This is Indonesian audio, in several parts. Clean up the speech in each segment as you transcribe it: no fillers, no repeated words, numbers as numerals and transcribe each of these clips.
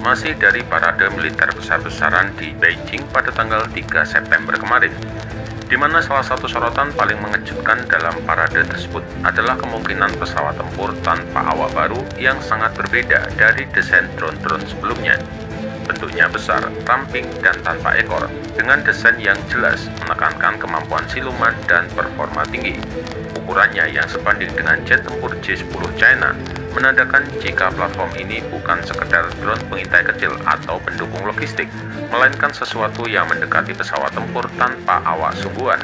masih dari parade militer besar-besaran di Beijing pada tanggal 3 September kemarin, di mana salah satu sorotan paling mengejutkan dalam parade tersebut adalah kemungkinan pesawat tempur tanpa awak baru yang sangat berbeda dari desain drone-drone sebelumnya. Bentuknya besar, ramping, dan tanpa ekor, dengan desain yang jelas menekankan kemampuan siluman dan performa tinggi. Ukurannya yang sebanding dengan jet tempur J-10 China menandakan jika platform ini bukan sekedar drone pengintai kecil atau pendukung logistik, melainkan sesuatu yang mendekati pesawat tempur tanpa awak sungguhan.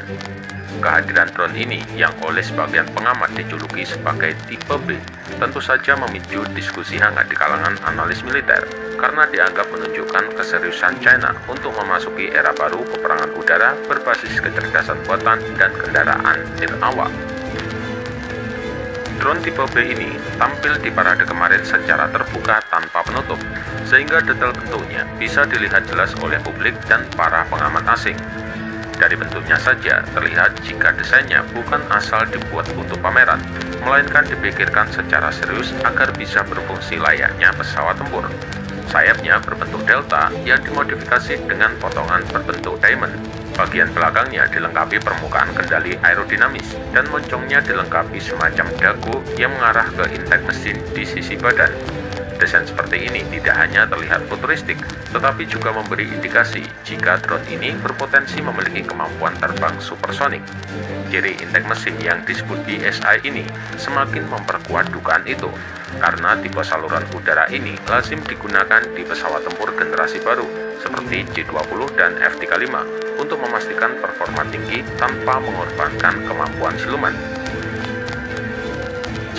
Kehadiran drone ini yang oleh sebagian pengamat dijuluki sebagai tipe B tentu saja memicu diskusi hangat di kalangan analis militer karena dianggap menunjukkan keseriusan China untuk memasuki era baru peperangan udara berbasis kecerdasan buatan dan kendaraan nirawak. Drone tipe B ini tampil di parade kemarin secara terbuka tanpa penutup, sehingga detail bentuknya bisa dilihat jelas oleh publik dan para pengamat asing. Dari bentuknya saja terlihat jika desainnya bukan asal dibuat untuk pameran, melainkan dipikirkan secara serius agar bisa berfungsi layaknya pesawat tempur. Sayapnya berbentuk delta yang dimodifikasi dengan potongan berbentuk diamond. Bagian belakangnya dilengkapi permukaan kendali aerodinamis dan moncongnya dilengkapi semacam dagu yang mengarah ke intake mesin di sisi badan. Desain seperti ini tidak hanya terlihat futuristik, tetapi juga memberi indikasi jika drone ini berpotensi memiliki kemampuan terbang supersonik. Ciri intake mesin yang disebut DSI ini semakin memperkuat dugaan itu, karena tipe saluran udara ini lazim digunakan di pesawat tempur generasi baru seperti J-20 dan F-35 untuk memastikan performa tinggi tanpa mengorbankan kemampuan siluman.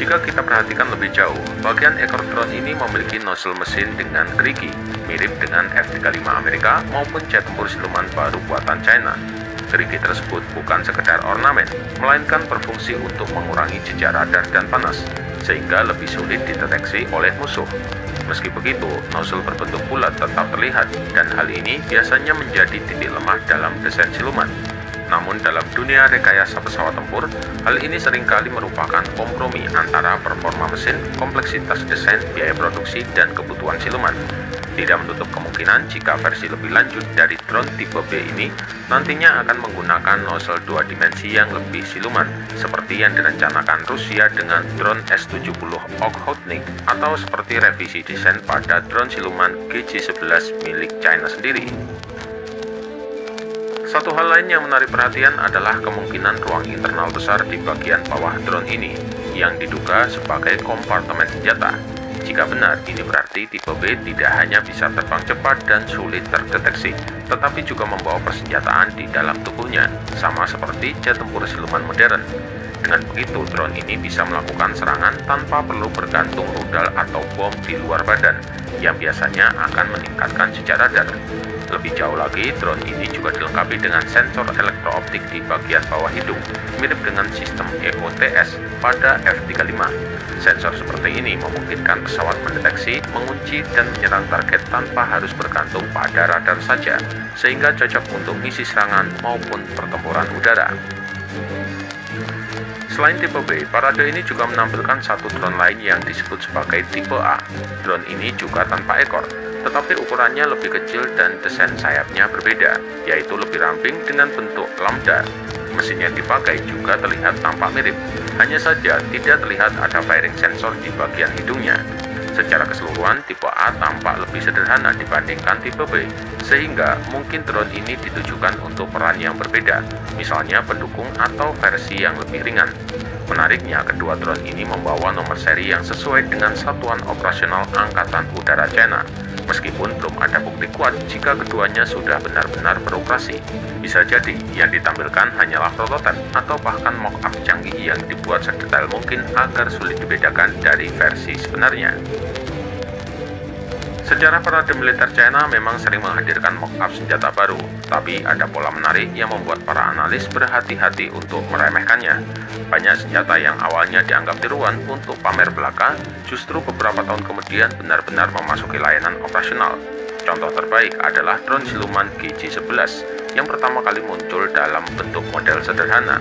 Jika kita perhatikan lebih jauh, bagian ekor drone ini memiliki nozzle mesin dengan gerigi, mirip dengan F-35 Amerika maupun jet tempur siluman baru buatan China. Gerigi tersebut bukan sekedar ornamen, melainkan berfungsi untuk mengurangi jejak radar dan panas, sehingga lebih sulit dideteksi oleh musuh. Meski begitu, nozzle berbentuk bulat tetap terlihat, dan hal ini biasanya menjadi titik lemah dalam desain siluman. Namun dalam dunia rekayasa pesawat tempur, hal ini seringkali merupakan kompromi antara performa mesin, kompleksitas desain, biaya produksi, dan kebutuhan siluman. Tidak menutup kemungkinan jika versi lebih lanjut dari drone tipe B ini nantinya akan menggunakan nozzle 2 dimensi yang lebih siluman, seperti yang direncanakan Rusia dengan drone S-70 Okhotnik, atau seperti revisi desain pada drone siluman GJ-11 milik China sendiri. Satu hal lain yang menarik perhatian adalah kemungkinan ruang internal besar di bagian bawah drone ini, yang diduga sebagai kompartemen senjata. Jika benar, ini berarti tipe B tidak hanya bisa terbang cepat dan sulit terdeteksi, tetapi juga membawa persenjataan di dalam tubuhnya, sama seperti jet tempur siluman modern. Dengan begitu, drone ini bisa melakukan serangan tanpa perlu bergantung rudal atau bom di luar badan, yang biasanya akan meningkatkan jejak radar. Lebih jauh lagi, drone ini juga dilengkapi dengan sensor elektrooptik di bagian bawah hidung, mirip dengan sistem EOTS pada F-35. Sensor seperti ini memungkinkan pesawat mendeteksi, mengunci, dan menyerang target tanpa harus bergantung pada radar saja, sehingga cocok untuk misi serangan maupun pertempuran udara. Selain tipe B, parade ini juga menampilkan satu drone lain yang disebut sebagai tipe A. Drone ini juga tanpa ekor, tetapi ukurannya lebih kecil dan desain sayapnya berbeda, yaitu lebih ramping dengan bentuk lambda. Mesin yang dipakai juga terlihat tampak mirip, hanya saja tidak terlihat ada firing sensor di bagian hidungnya. Secara keseluruhan, tipe A tampak lebih sederhana dibandingkan tipe B, sehingga mungkin drone ini ditujukan untuk peran yang berbeda, misalnya pendukung atau versi yang lebih ringan. Menariknya, kedua drone ini membawa nomor seri yang sesuai dengan Satuan Operasional Angkatan Udara China, meskipun belum ada bukti kuat jika keduanya sudah benar-benar beroperasi. Bisa jadi yang ditampilkan hanyalah prototipe atau bahkan mock-up canggih yang dibuat sedetail mungkin agar sulit dibedakan dari versi sebenarnya. Sejarah parade militer China memang sering menghadirkan mock-up senjata baru, tapi ada pola menarik yang membuat para analis berhati-hati untuk meremehkannya. Banyak senjata yang awalnya dianggap tiruan untuk pamer belaka, justru beberapa tahun kemudian benar-benar memasuki layanan operasional. Contoh terbaik adalah drone siluman GJ-11 yang pertama kali muncul dalam bentuk model sederhana,